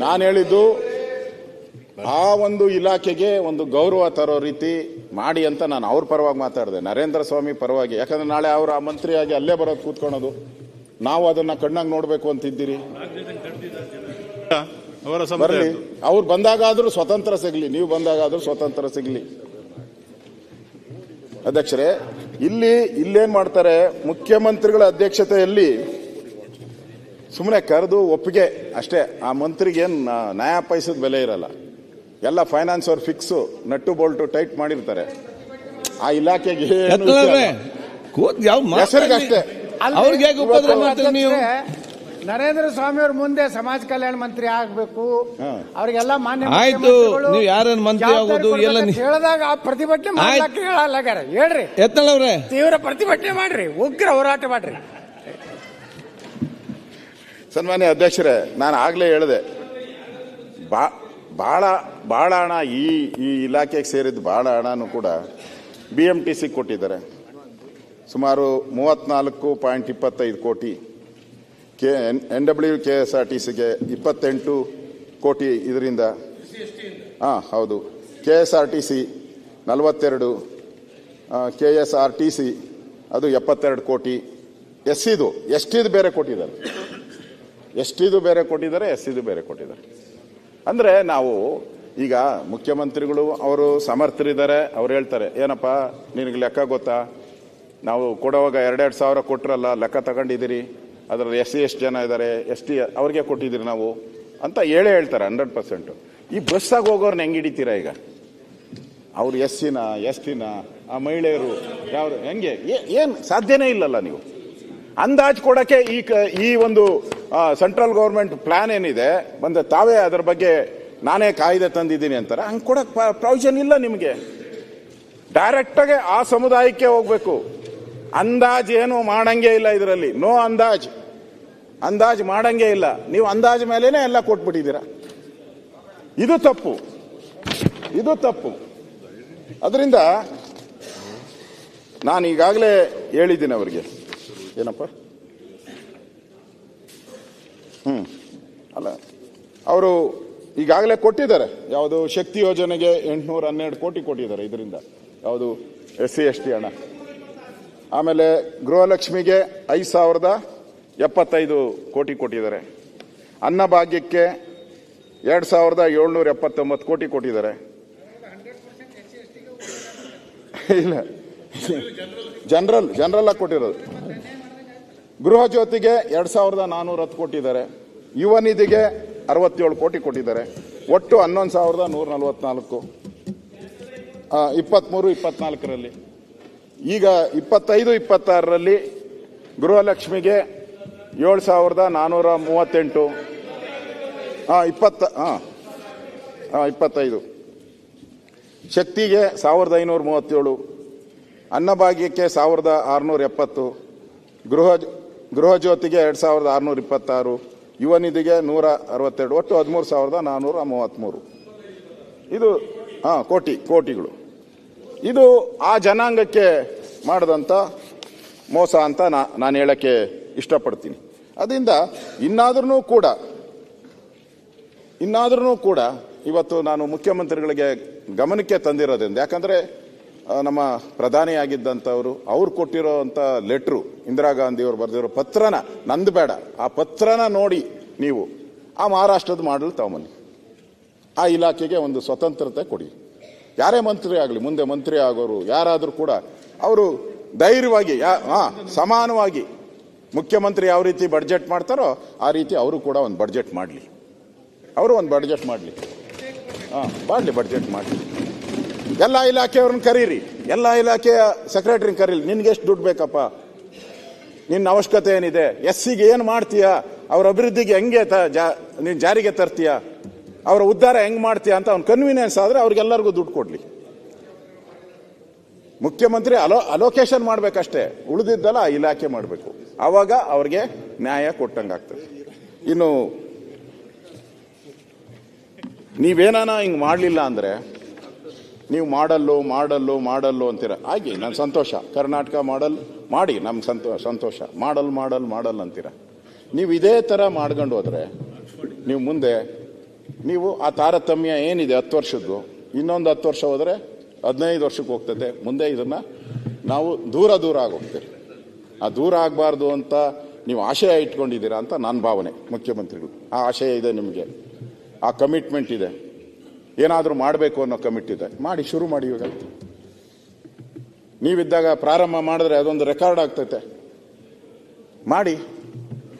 ನಾನು ಹೇಳಿದ್ದು ಆ ಒಂದು ಇಲಾಖೆಗೆ ಒಂದು ಗೌರವ ತರೋ ರೀತಿ ಮಾಡಿ ಅಂತ ನಾನು ಅವ್ರ ಪರವಾಗಿ ಮಾತಾಡಿದೆ, ನರೇಂದ್ರ ಸ್ವಾಮಿ ಪರವಾಗಿ. ಯಾಕಂದ್ರೆ ನಾಳೆ ಅವರು ಆ ಮಂತ್ರಿಯಾಗಿ ಅಲ್ಲೇ ಬರೋದು ಕೂತ್ಕೊಳ್ಳೋದು, ನಾವು ಅದನ್ನ ಕಣ್ಣಾಗಿ ನೋಡ್ಬೇಕು ಅಂತಿದ್ದೀರಿ. ಬರಲಿ, ಅವ್ರು ಬಂದಾಗಾದ್ರೂ ಸ್ವತಂತ್ರ ಸಿಗ್ಲಿ, ನೀವು ಬಂದಾಗಾದ್ರೂ ಸ್ವತಂತ್ರ ಸಿಗ್ಲಿ. ಅಧ್ಯಕ್ಷರೇ, ಇಲ್ಲೇನ್ ಮಾಡ್ತಾರೆ, ಮುಖ್ಯಮಂತ್ರಿಗಳ ಅಧ್ಯಕ್ಷತೆಯಲ್ಲಿ ಸುಮ್ಮನೆ ಕರೆದು ಒಪ್ಪಿಗೆ ಅಷ್ಟೇ. ಆ ಮಂತ್ರಿಗೆ ಏನು ನ್ಯಾಯ ಪೈಸದ ಬೆಲೆ ಇರಲ್ಲ. ಎಲ್ಲ ಫೈನಾನ್ಸ್ ಅವ್ರು ಫಿಕ್ಸು, ನಟ್ಟು ಬೋಲ್ಟು ಟೈಟ್ ಮಾಡಿರ್ತಾರೆ. ಆ ಇಲಾಖೆಗೆ ಹೆಸರಿಗಷ್ಟೇ. ನರೇಂದ್ರ ಸ್ವಾಮಿ ಅವ್ರ ಮುಂದೆ ಸಮಾಜ ಕಲ್ಯಾಣ ಮಂತ್ರಿ ಆಗ್ಬೇಕು, ಅವ್ರಿಗೆಲ್ಲ ಮಾನ್ಯ ಆಯ್ತು. ನೀವು ಯಾರನ್ನ ಮಂತ್ರಿ ಆಗೋದು ಎಲ್ಲ ಹೇಳಿದಾಗ ಪ್ರತಿಭಟನೆ ಮಾಡ್ಲಕ್ಕೆ ಹೇಳಲ್ಲಾಗಾರ. ಹೇಳ್ರಿ ಎತ್ತಳವ್ರೆ, ತೀವ್ರ ಪ್ರತಿಭಟನೆ ಮಾಡ್ರಿ, ಉಗ್ರ ಹೋರಾಟ ಮಾಡ್ರಿ. ಸನ್ಮಾನ್ಯ ಅಧ್ಯಕ್ಷರೇ, ನಾನು ಆಗ್ಲೇ ಹೇಳಿದೆ, ಬಹಳ ಹಣ ಈ ಇಲಾಖೆಗೆ ಸೇರಿದ ಬಹಳ ಹಣನೂ ಕೂಡ BMTC ಕೊಟ್ಟಿದ್ದಾರೆ. ಸುಮಾರು 34.25 ಕೋಟಿ, NWKSRTCಗೆ 28 ಕೋಟಿ. ಇದರಿಂದ ಹೌದು, KSRTC 42, KSRTC ಅದು 72 ಕೋಟಿ. ಎಸ್ಟಿದು ಬೇರೆ ಕೊಟ್ಟಿದ್ದಾರೆ, ಎಸ್ಟಿದು ಬೇರೆ ಕೊಟ್ಟಿದ್ದಾರೆ. ಅಂದ್ರೆ ನಾವು ಈಗ ಮುಖ್ಯಮಂತ್ರಿಗಳು ಅವರು ಸಮರ್ಥರಿದ್ದಾರೆ, ಅವ್ರು ಹೇಳ್ತಾರೆ, ಏನಪ್ಪ ನಿನಗೆ ಲೆಕ್ಕ ಗೊತ್ತಾ, ನಾವು ಕೊಡುವಾಗ 2-2 ಸಾವಿರ ಕೊಟ್ರಲ್ಲ, ಲೆಕ್ಕ ತಗೊಂಡಿದ್ದೀರಿ, ಅದರಲ್ಲಿ SC ಎಷ್ಟು ಜನ ಇದ್ದಾರೆ, ST ಅವ್ರಿಗೆ ಕೊಟ್ಟಿದ್ದೀರಿ ನಾವು ಅಂತ ಹೇಳ್ತಾರೆ 100%. ಈ ಬಸ್ಸಾಗಿ ಹೋಗೋರ್ನ ಹೆಂಗೆ ಹಿಡಿತೀರಾ? ಈಗ ಅವ್ರು SC-ನ ಆ ಮಹಿಳೆಯರು ಯಾರು ಹೆಂಗೆ, ಏನು ಸಾಧ್ಯನೇ ಇಲ್ಲಲ್ಲ. ನೀವು ಅಂದಾಜು ಕೊಡಕ್ಕೆ ಈ ಒಂದು ಸೆಂಟ್ರಲ್ ಗೌರ್ಮೆಂಟ್ ಪ್ಲಾನ್ ಏನಿದೆ ಬಂದ್ರೆ ತಾವೇ ಅದರ ಬಗ್ಗೆ ನಾನೇ ಕಾಯ್ದೆ ತಂದಿದ್ದೀನಿ ಅಂತಾರೆ. ಹಂಗೆ ಕೊಡಕ್ ಪ್ರಾವಿಷನ್ ಇಲ್ಲ ನಿಮಗೆ. ಡೈರೆಕ್ಟ್ ಆಗಿ ಆ ಸಮುದಾಯಕ್ಕೆ ಹೋಗ್ಬೇಕು. ಅಂದಾಜ್ ಏನು ಮಾಡಂಗೆ ಇಲ್ಲ ಇದರಲ್ಲಿ. ನೋ ಅಂದಾಜ್ ಮಾಡಂಗೆ ಇಲ್ಲ. ನೀವು ಅಂದಾಜ್ ಮೇಲೇನೆ ಎಲ್ಲ ಕೊಟ್ಬಿಟ್ಟಿದ್ದೀರಾ. ಇದು ತಪ್ಪು. ಅದರಿಂದ ನಾನು ಈಗಾಗಲೇ ಹೇಳಿದ್ದೀನಿ ಅವರಿಗೆ, ಏನಪ್ಪ ಅಲ್ಲ, ಅವರು ಈಗಾಗಲೇ ಕೊಟ್ಟಿದ್ದಾರೆ. ಯಾವುದು ಶಕ್ತಿ ಯೋಜನೆಗೆ 812 ಕೋಟಿ ಕೊಟ್ಟಿದ್ದಾರೆ. ಇದರಿಂದ ಯಾವುದು SC ST ಹಣ. ಆಮೇಲೆ ಗೃಹಲಕ್ಷ್ಮಿಗೆ 5,075 ಕೋಟಿ ಕೊಟ್ಟಿದ್ದಾರೆ. ಅನ್ನಭಾಗ್ಯಕ್ಕೆ 2,779 ಕೋಟಿ ಕೊಟ್ಟಿದ್ದಾರೆ. ಇಲ್ಲ, ಜನರಲ್ ಆಗಿ ಕೊಟ್ಟಿರೋದು. ಗೃಹ ಜ್ಯೋತಿಗೆ 2,410 ಕೊಟ್ಟಿದ್ದಾರೆ. ಯುವ ನಿಧಿಗೆ 67 ಕೋಟಿ ಕೊಟ್ಟಿದ್ದಾರೆ. ಒಟ್ಟು 11,144. 23-24ರಲ್ಲಿ. ಈಗ 25-26ರಲ್ಲಿ ಗೃಹಲಕ್ಷ್ಮಿಗೆ 7,438. 25 ಶಕ್ತಿಗೆ 1,537. ಅನ್ನಭಾಗ್ಯಕ್ಕೆ 1,670. ಗೃಹ ಜ್ಯೋತಿಗೆ 2,626. ಯುವ ನಿಧಿಗೆ 162. ಒಟ್ಟು 13,433. ಇದು ಕೋಟಿಗಳು. ಇದು ಆ ಜನಾಂಗಕ್ಕೆ ಮಾಡದಂತ ಮೋಸ ಅಂತ ನಾನು ಹೇಳಕ್ಕೆ ಇಷ್ಟಪಡ್ತೀನಿ. ಅದರಿಂದ ಇನ್ನಾದ್ರೂ ಕೂಡ ಇವತ್ತು ನಾನು ಮುಖ್ಯಮಂತ್ರಿಗಳಿಗೆ ಗಮನಕ್ಕೆ ತಂದಿರೋದ್ರಿಂದ, ಯಾಕಂದ್ರೆ ನಮ್ಮ ಪ್ರಧಾನಿಯಾಗಿದ್ದಂಥವ್ರು ಅವ್ರು ಕೊಟ್ಟಿರೋಂಥ ಲೆಟ್ರು, ಇಂದಿರಾ ಗಾಂಧಿ ಅವರು ಬರೆದಿರೋ ಪತ್ರನ, ನಂದು ಬೇಡ, ಆ ಪತ್ರನ ನೋಡಿ ನೀವು ಆ ಮಹಾರಾಷ್ಟ್ರದ ಮಾಡಲ್ ತಗೊಂಬನ್ನಿ. ಆ ಇಲಾಖೆಗೆ ಒಂದು ಸ್ವತಂತ್ರತೆ ಕೊಡಿ. ಯಾರೇ ಮಂತ್ರಿ ಆಗಲಿ, ಮುಂದೆ ಮಂತ್ರಿ ಆಗೋರು ಯಾರಾದರೂ ಕೂಡ ಅವರು ಧೈರ್ಯವಾಗಿ ಸಮಾನವಾಗಿ ಮುಖ್ಯಮಂತ್ರಿ ಯಾವ ರೀತಿ ಬಡ್ಜೆಟ್ ಮಾಡ್ತಾರೋ ಆ ರೀತಿ ಅವರು ಕೂಡ ಒಂದು ಬಡ್ಜೆಟ್ ಮಾಡಲಿ. ಬಡ್ಜೆಟ್ ಮಾಡಲಿ. ಎಲ್ಲ ಇಲಾಖೆಯವ್ರನ್ನ ಕರೀರಿ, ಎಲ್ಲ ಇಲಾಖೆಯ ಸೆಕ್ರೆಟರಿನ ಕರೀರಿ. ನಿನ್ಗೆ ಎಷ್ಟು ದುಡ್ಡು ಬೇಕಪ್ಪ, ನಿನ್ನ ಅವಶ್ಯಕತೆ ಏನಿದೆ, SCಗೆ ಏನು ಮಾಡ್ತೀಯಾ, ಅವ್ರ ಅಭಿವೃದ್ಧಿಗೆ ಹೆಂಗೆ ನೀನು ಜಾರಿಗೆ ತರ್ತೀಯಾ, ಅವರ ಉದ್ಧಾರ ಹೆಂಗ್ ಮಾಡ್ತೀಯಾ ಅಂತ ಅವ್ನು ಕನ್ವೀನಿಯನ್ಸ್ ಆದ್ರೆ ಅವ್ರಿಗೆಲ್ಲರಿಗೂ ದುಡ್ಡು ಕೊಡ್ಲಿ. ಮುಖ್ಯಮಂತ್ರಿ ಅಲೋಕೇಶನ್ ಮಾಡ್ಬೇಕಷ್ಟೇ, ಉಳಿದಿದ್ದಲ್ಲ ಆ ಇಲಾಖೆ ಮಾಡಬೇಕು. ಆವಾಗ ಅವ್ರಿಗೆ ನ್ಯಾಯ ಕೊಟ್ಟಂಗಾಗ್ತದೆ. ಇನ್ನು ನೀವೇನಾನ ಹಿಂಗ್ ಮಾಡಲಿಲ್ಲ ಅಂದ್ರೆ ನೀವು ಮಾಡಲ್ಲು ಅಂತೀರ. ಹಾಗೆ ನನ್ನ ಸಂತೋಷ, ಕರ್ನಾಟಕ ಮಾಡಲ್ ಮಾಡಿ ನಮ್ಗೆ ಸಂತೋಷ. ಮಾಡಲ್ ಅಂತೀರ. ನೀವು ಇದೇ ಥರ ಮಾಡ್ಕೊಂಡು ಹೋದ್ರೆ ನೀವು ಮುಂದೆ ನೀವು ಆ ತಾರತಮ್ಯ ಏನಿದೆ 10 ವರ್ಷದ್ದು ಇನ್ನೊಂದು 10 ವರ್ಷ ಹೋದರೆ 15 ವರ್ಷಕ್ಕೆ ಹೋಗ್ತದೆ. ಮುಂದೆ ಇದನ್ನ ನಾವು ದೂರ ಆಗೋಗ್ತೀರಿ. ಆ ದೂರ ಆಗಬಾರ್ದು ಅಂತ ನೀವು ಆಶಯ ಇಟ್ಕೊಂಡಿದ್ದೀರಾ ಅಂತ ನನ್ನ ಭಾವನೆ. ಮುಖ್ಯಮಂತ್ರಿಗಳು ಆ ಆಶಯ ಇದೆ, ನಿಮಗೆ ಆ ಕಮಿಟ್ಮೆಂಟ್ ಇದೆ, ಏನಾದರೂ ಮಾಡಬೇಕು ಅನ್ನೋ ಕಮಿಟ್ ಇದೆ, ಮಾಡಿ ಶುರು ಮಾಡಿ. ಇವಾಗ ನೀವಿದ್ದಾಗ ಪ್ರಾರಂಭ ಮಾಡಿದ್ರೆ ಅದೊಂದು ರೆಕಾರ್ಡ್ ಆಗ್ತೈತೆ. ಮಾಡಿ.